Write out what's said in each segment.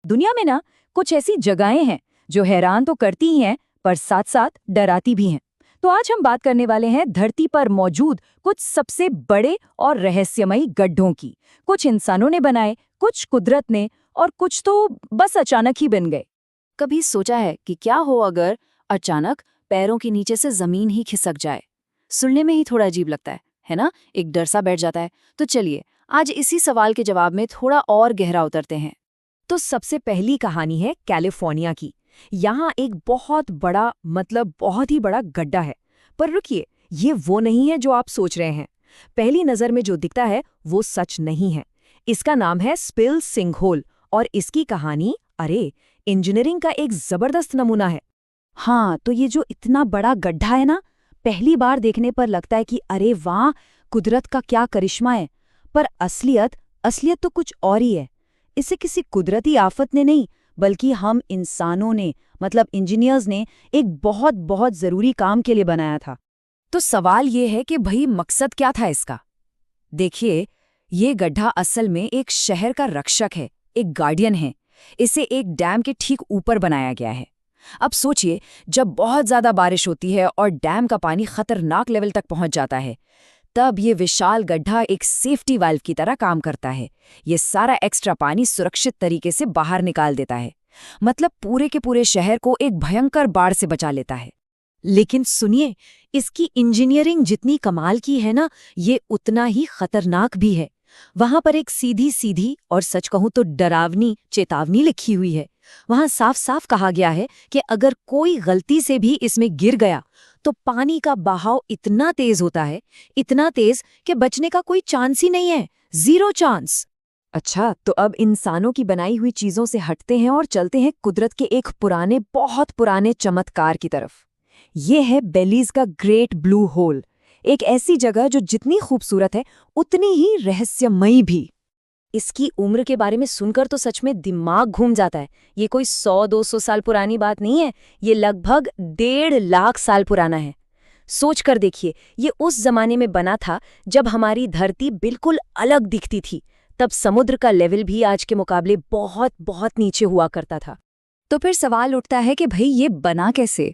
दुनिया में ना कुछ ऐसी जगहें हैं जो हैरान तो करती ही हैं पर साथ साथ डराती भी हैं। तो आज हम बात करने वाले हैं धरती पर मौजूद कुछ सबसे बड़े और रहस्यमयी गड्ढों की। कुछ इंसानों ने बनाए, कुछ कुदरत ने, और कुछ तो बस अचानक ही बन गए। कभी सोचा है कि क्या हो अगर अचानक पैरों के नीचे से जमीन ही खिसक जाए? सुनने में ही थोड़ा अजीब लगता है ना? एक डर सा बैठ जाता है। तो चलिए आज इसी सवाल के जवाब में थोड़ा और गहरा उतरते हैं। तो सबसे पहली कहानी है कैलिफोर्निया की। यहाँ एक बहुत बड़ा बहुत ही बड़ा गड्ढा है। पर रुकिए, ये वो नहीं है जो आप सोच रहे हैं। पहली नजर में जो दिखता है वो सच नहीं है। इसका नाम है स्पिल सिंकहोल और इसकी कहानी इंजीनियरिंग का एक जबरदस्त नमूना है। हाँ, तो ये जो इतना बड़ा गड्ढा है ना, पहली बार देखने पर लगता है कि अरे वाह, कुदरत का क्या करिश्मा है। पर असलियत तो कुछ और ही है। इसे किसी कुदरती आफत ने नहीं, बल्कि हम इंसानों ने इंजीनियर्स ने एक बहुत बहुत जरूरी काम के लिए बनाया था। तो सवाल ये है कि भाई मकसद क्या था इसका? देखिए, ये गड्ढा असल में एक शहर का रक्षक है, एक गार्डियन है। इसे एक डैम के ठीक ऊपर बनाया गया है। अब सोचिए, जब बहुत ज्यादा बारिश होती है और डैम का पानी खतरनाक लेवल तक पहुंच जाता है, तब ये विशाल गड्ढा एक सेफ्टी वाल्व की तरह काम करता है। ये सारा एक्स्ट्रा पानी सुरक्षित तरीके से बाहर निकाल देता है। पूरे के पूरे शहर को एक भयंकर बाढ़ से बचा लेता है। लेकिन सुनिए, इसकी इंजीनियरिंग जितनी कमाल की है ना, ये उतना ही खतरनाक भी है। वहां पर एक सीधी सीधी और सच कहूं तो डरावनी चेतावनी लिखी हुई है। वहां साफ साफ कहा गया है कि अगर कोई गलती से भी इसमें गिर गया तो पानी का बहाव इतना तेज होता है, इतना तेज कि बचने का कोई चांस ही नहीं है, 0 चांस। अच्छा, तो अब इंसानों की बनाई हुई चीजों से हटते हैं और चलते हैं कुदरत के एक बहुत पुराने चमत्कार की तरफ। ये है बेलीज का ग्रेट ब्लू होल, एक ऐसी जगह जो जितनी खूबसूरत है उतनी ही रहस्यमयी भी। इसकी उम्र के बारे में सुनकर तो सच में दिमाग घूम जाता है। ये कोई 100-200 साल पुरानी बात नहीं है, ये लगभग 1.5 लाख साल पुराना है। सोच कर देखिए, ये उस जमाने में बना था जब हमारी धरती बिल्कुल अलग दिखती थी। तब समुद्र का लेवल भी आज के मुकाबले बहुत बहुत नीचे हुआ करता था। तो फिर सवाल उठता है कि भाई ये बना कैसे?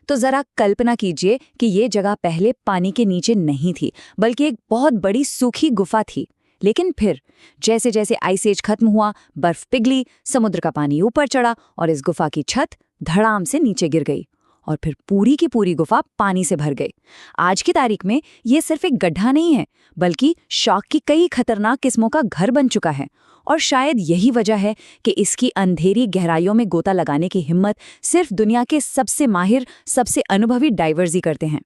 तो जरा कल्पना कीजिए कि ये जगह पहले पानी के नीचे नहीं थी, बल्कि एक बहुत बड़ी सूखी गुफा थी। लेकिन फिर जैसे जैसे आइस एज खत्म हुआ, बर्फ पिघली, समुद्र का पानी ऊपर चढ़ा और इस गुफा की छत धड़ाम से नीचे गिर गई और फिर पूरी की पूरी गुफा पानी से भर गई। आज की तारीख में ये सिर्फ एक गड्ढा नहीं है, बल्कि शॉक की कई खतरनाक किस्मों का घर बन चुका है। और शायद यही वजह है कि इसकी अंधेरी गहराइयों में गोता लगाने की हिम्मत सिर्फ दुनिया के सबसे माहिर, सबसे अनुभवी डाइवर्स ही करते हैं।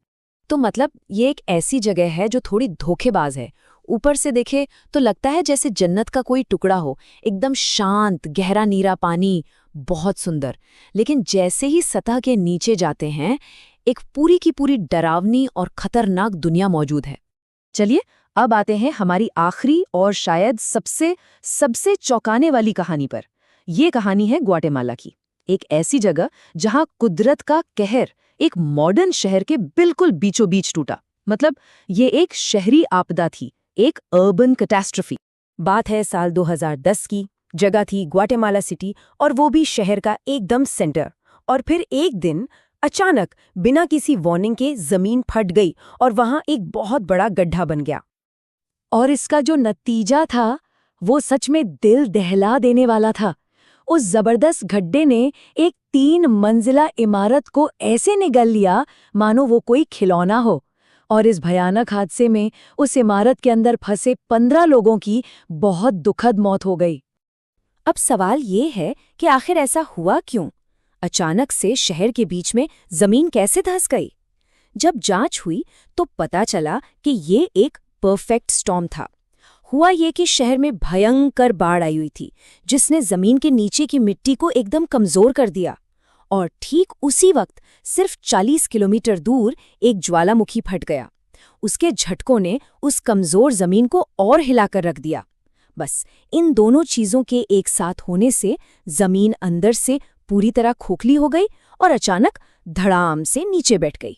तो ये एक ऐसी जगह है जो थोड़ी धोखेबाज है। ऊपर से देखे तो लगता है जैसे जन्नत का कोई टुकड़ा हो, एकदम शांत, गहरा नीला पानी, बहुत सुंदर। लेकिन जैसे ही सतह के नीचे जाते हैं, एक पूरी की पूरी डरावनी और खतरनाक दुनिया मौजूद है। चलिए अब आते हैं हमारी आखिरी और शायद सबसे चौंकाने वाली कहानी पर। यह कहानी है ग्वाटेमाला की, एक ऐसी जगह जहां कुदरत का कहर एक मॉडर्न शहर के बिल्कुल बीचों बीच टूटा। ये एक शहरी आपदा थी, एक अर्बन कैटास्ट्रोफी। बात है साल 2010 की। जगह थी ग्वाटेमाला सिटी, और वो भी शहर का एकदम सेंटर। और फिर एक दिन अचानक बिना किसी वार्निंग के जमीन फट गई और वहां एक बहुत बड़ा गड्ढा बन गया। और इसका जो नतीजा था वो सच में दिल दहला देने वाला था। उस जबरदस्त गड्ढे ने एक 3 मंजिला इमारत को ऐसे निगल लिया मानो वो कोई खिलौना हो। और इस भयानक हादसे में उस इमारत के अंदर फंसे 15 लोगों की बहुत दुखद मौत हो गई। अब सवाल ये है कि आखिर ऐसा हुआ क्यों? अचानक से शहर के बीच में जमीन कैसे धंस गई? जब जांच हुई तो पता चला कि ये एक परफेक्ट स्टॉर्म था। हुआ ये कि शहर में भयंकर बाढ़ आई हुई थी, जिसने जमीन के नीचे की मिट्टी को एकदम कमजोर कर दिया। और ठीक उसी वक्त सिर्फ 40 किलोमीटर दूर एक ज्वालामुखी फट गया। उसके झटकों ने उस कमजोर जमीन को और हिलाकर रख दिया। बस इन दोनों चीजों के एक साथ होने से जमीन अंदर से पूरी तरह खोखली हो गई और अचानक धड़ाम से नीचे बैठ गई।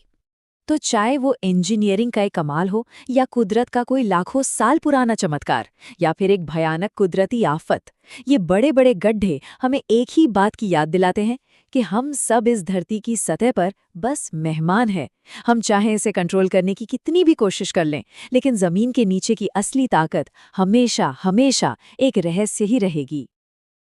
तो चाहे वो इंजीनियरिंग का एक कमाल हो या कुदरत का कोई लाखों साल पुराना चमत्कार या फिर एक भयानक कुदरती आफत, ये बड़े बड़े गड्ढे हमें एक ही बात की याद दिलाते हैं कि हम सब इस धरती की सतह पर बस मेहमान हैं। हम चाहे इसे कंट्रोल करने की कितनी भी कोशिश कर लें, लेकिन जमीन के नीचे की असली ताकत हमेशा हमेशा एक रहस्य ही रहेगी।